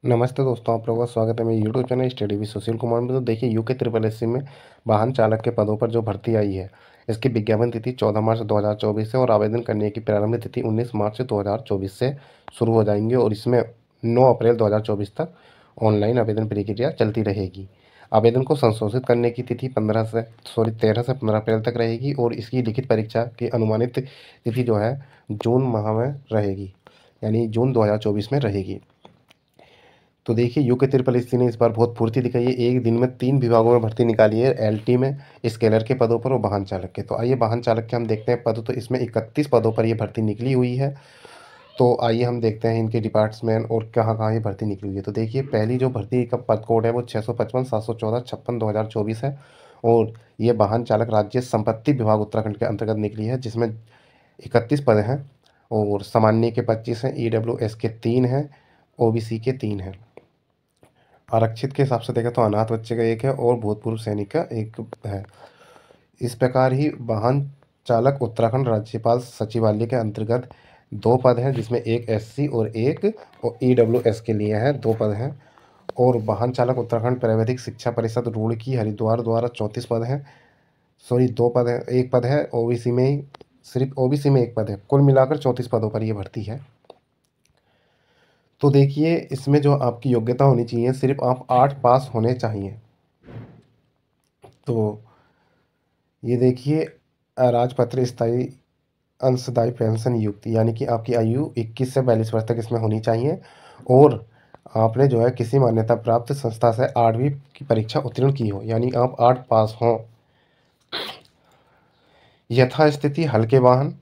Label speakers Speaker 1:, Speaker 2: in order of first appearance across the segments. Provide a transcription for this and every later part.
Speaker 1: नमस्ते दोस्तों, आप लोगों का स्वागत है मेरे YouTube channel study with Sushil Kumar में। तो देखिए, यूके ट्रिपल एस सी में वाहन चालक के पदों पर जो भर्ती आई है, इसकी विज्ञापन तिथि 14 मार्च 2024 है और आवेदन करने की प्रारंभिक तिथि 19 मार्च 2024 से शुरू हो जाएंगी और इसमें 9 अप्रैल 2024 तक ऑनलाइन आवेदन प्रक्रिया चलती रहेगी। आवेदन को संशोधित करने की तिथि 13 से 15 अप्रैल तक रहेगी और इसकी लिखित परीक्षा की अनुमानित तिथि जो है जून माह में रहेगी, यानी जून 2024 में रहेगी। तो देखिए, यूके ट्रिपल एससी ने इस बार बहुत फुर्ती दिखाई है। एक दिन में 3 विभागों में भर्ती निकाली है, एलटी में, स्केलर के पदों पर और वाहन चालक के। तो आइए वाहन चालक के हम देखते हैं पद। तो इसमें 31 पदों पर ये भर्ती निकली हुई है। तो आइए हम देखते हैं इनके डिपार्ट्समेंट और कहाँ कहाँ ये भर्ती निकली हुई है। तो देखिए, पहली जो भर्ती का पद कोड है वो 655 714 56 2024 है और ये वाहन चालक राज्य संपत्ति विभाग उत्तराखंड के अंतर्गत निकली है, जिसमें 31 पद हैं और सामान्य के 25 हैं, ईडब्ल्यूएस के 3 हैं, ओबीसी के 3 हैं। आरक्षित के हिसाब से देखें तो अनाथ बच्चे का 1 है और भूतपूर्व सैनिक का 1 है। इस प्रकार ही वाहन चालक उत्तराखंड राज्यपाल सचिवालय के अंतर्गत 2 पद हैं, जिसमें एक एससी और एक ईडब्ल्यूएस के लिए है, 2 पद हैं। और वाहन चालक उत्तराखंड प्राविधिक शिक्षा परिषद रुड़की हरिद्वार द्वारा 34 पद हैं। सॉरी, 2 पद है, 1 पद है ओबीसी में ही, सिर्फ ओबीसी में 1 पद है। कुल मिलाकर 34 पदों पर यह भर्ती है। तो देखिए, इसमें जो आपकी योग्यता होनी चाहिए, सिर्फ आप 8 पास होने चाहिए। तो ये देखिए, राजपत्र स्थायी अंशदायी पेंशन युक्त, यानी कि आपकी आयु 21 से 42 वर्ष तक इसमें होनी चाहिए और आपने जो है किसी मान्यता प्राप्त संस्था से 8वीं की परीक्षा उत्तीर्ण की हो, यानी आप 8 पास हों। यथास्थिति हल्के वाहन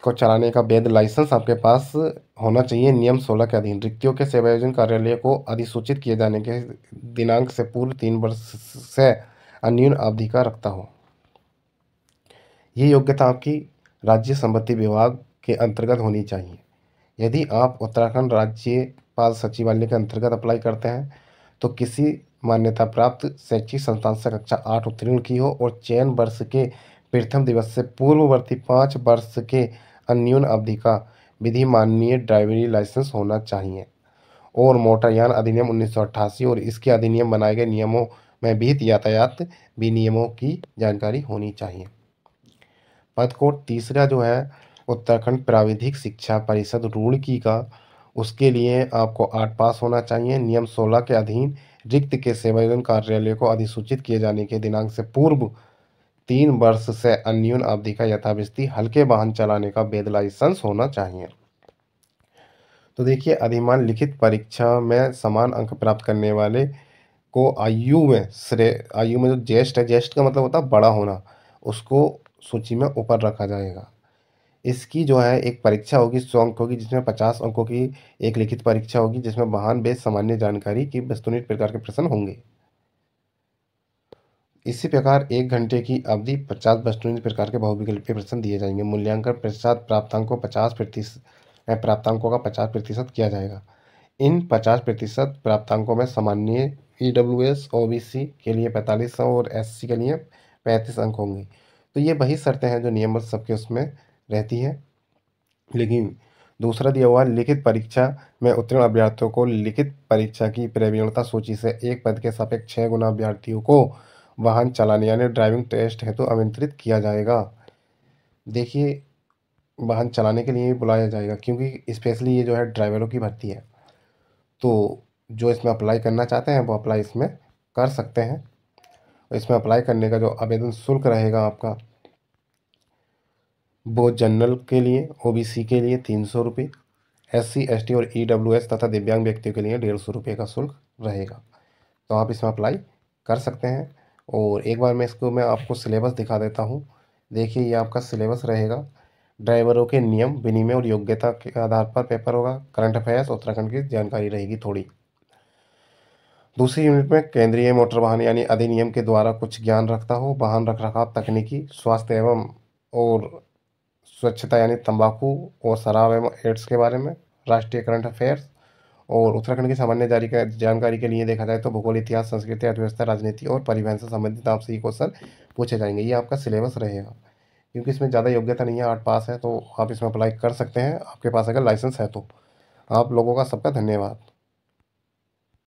Speaker 1: को चलाने का वैध लाइसेंस आपके पास होना चाहिए। नियम 16 के अधीन रिक्तियों के सेवायोजन कार्यालय को अधिसूचित किए जाने के दिनांक से पूर्व 3 वर्ष से अन्यून अवधि का रखता हो। ये योग्यता आपकी राज्य संपत्ति विभाग के अंतर्गत होनी चाहिए। यदि आप उत्तराखंड राज्यपाल सचिवालय के अंतर्गत अप्लाई करते हैं तो किसी मान्यता प्राप्त शैक्षिक संस्थान से कक्षा 8 उत्तीर्ण की हो और चयन वर्ष के प्रथम दिवस से पूर्ववर्ती 5 वर्ष के अन्यून अवधि का विधि माननीय ड्राइवरी लाइसेंस होना चाहिए और मोटरयान अधिनियम 1988 और इसके अधिनियम बनाए गए नियमों में विहित यातायात विनियमों की जानकारी होनी चाहिए। पद कोड तीसरा जो है उत्तराखंड प्राविधिक शिक्षा परिषद रुड़की का, उसके लिए आपको 8 पास होना चाहिए। नियम 16 के अधीन रिक्त के सेवायोजन कार्यालय को अधिसूचित किए जाने के दिनांक से पूर्व 3 वर्ष से अन्यून अवधि का यथावस्थिति हल्के वाहन चलाने का वैध लाइसेंस होना चाहिए। तो देखिए, अधिमान लिखित परीक्षा में समान अंक प्राप्त करने वाले को आयु में जो ज्येष्ठ है, ज्येष्ठ का मतलब होता है बड़ा होना, उसको सूची में ऊपर रखा जाएगा। इसकी जो है एक परीक्षा होगी, 100 अंक होगी, जिसमें 50 अंकों की एक लिखित परीक्षा होगी, जिसमें वाहन बेस सामान्य जानकारी की वस्तुनिष्ठ प्रकार के प्रश्न होंगे। इसी प्रकार 1 घंटे की अवधि 50 वस्तुनिष्ठ प्रकार के बहुविकल्पीय प्रश्न दिए जाएंगे। मूल्यांकन पश्चात प्राप्तांकों 50% प्राप्तांकों का 50% किया जाएगा। इन 50% प्राप्तांकों में सामान्य ईडब्ल्यूएस ओबीसी के लिए 45 और एससी के लिए 35 अंक होंगे। तो ये वही शर्तें हैं जो नियम सबके उसमें रहती हैं। लेकिन दूसरा दिया हुआ लिखित परीक्षा में उत्तीर्ण अभ्यर्थियों को लिखित परीक्षा की प्रवीणता सूची से एक पद के सापेक्ष 6 गुना अभ्यर्थियों को वाहन चलाने यानी ड्राइविंग टेस्ट हेतु आमंत्रित किया जाएगा। देखिए, वाहन चलाने के लिए बुलाया जाएगा क्योंकि स्पेशली ये जो है ड्राइवरों की भर्ती है। तो जो इसमें अप्लाई करना चाहते हैं वो अप्लाई इसमें कर सकते हैं। इसमें अप्लाई करने का जो आवेदन शुल्क रहेगा आपका, वो जनरल के लिए, ओबीसी के लिए 300 रुपये, एससी एसटी और ईडब्ल्यूएस तथा दिव्यांग व्यक्तियों के लिए 150 रुपये का शुल्क रहेगा। तो आप इसमें अप्लाई कर सकते हैं। और एक बार मैं आपको सिलेबस दिखा देता हूँ। देखिए, ये आपका सिलेबस रहेगा। ड्राइवरों के नियम विनिमय और योग्यता के आधार पर पेपर होगा। करंट अफेयर्स उत्तराखंड की जानकारी रहेगी थोड़ी। दूसरी यूनिट में केंद्रीय मोटर वाहन यानी अधिनियम के द्वारा कुछ ज्ञान रखता हो, वाहन रखरखाव तकनीकी, स्वास्थ्य एवं और स्वच्छता यानी तंबाकू और शराब एवं एड्स के बारे में, राष्ट्रीय करंट अफेयर्स। और उत्तराखंड की सामान्य जानकारी के लिए देखा जाए तो भूगोल, इतिहास, संस्कृति, अर्थव्यवस्था, राजनीति और परिवहन से संबंधित आपसे ये क्वेश्चन पूछे जाएंगे। ये आपका सिलेबस रहेगा। क्योंकि इसमें ज़्यादा योग्यता नहीं है, 8 पास है, तो आप इसमें अप्लाई कर सकते हैं, आपके पास अगर लाइसेंस है तो। आप लोगों का सबका धन्यवाद।